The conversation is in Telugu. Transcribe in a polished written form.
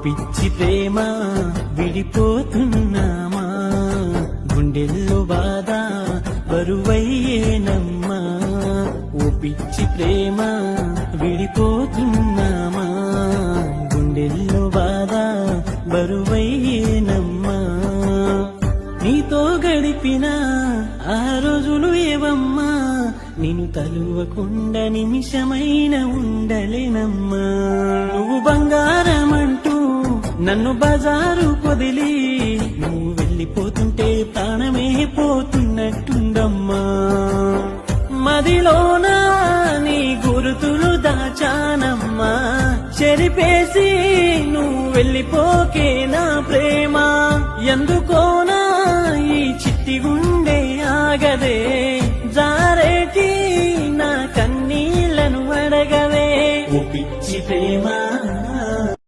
పిచ్చి ప్రేమ విడిపోతున్నామా, గుండెల్లో బాధ బరువయ్యేనమ్మా. ఓ పిచ్చి ప్రేమ విడిపోతున్నామా, గుండెల్లో బాధ బరువయ్యేనమ్మా. నీతో గడిపిన ఆ రోజులు ఏవమ్మా, నిన్ను తలువకుండా నిమిషమైన ఉండలేనమ్మా. నువ్వు బంగారమంటూ నన్ను బజారు పొదిలి, నువ్వు వెళ్ళిపోతుంటే ప్రాణమే పోతున్నట్టుందమ్మా. మదిలోన నీ గురుతులు దాచానమ్మా, చెరిపేసి నువ్వు వెళ్ళిపోకే నా ప్రేమ. ఎందుకోనా ఈ చిట్టి గుండె ఆగదే, జారేటి నా కన్నీళ్లను అడగవే. ఓ పిచ్చి ప్రేమ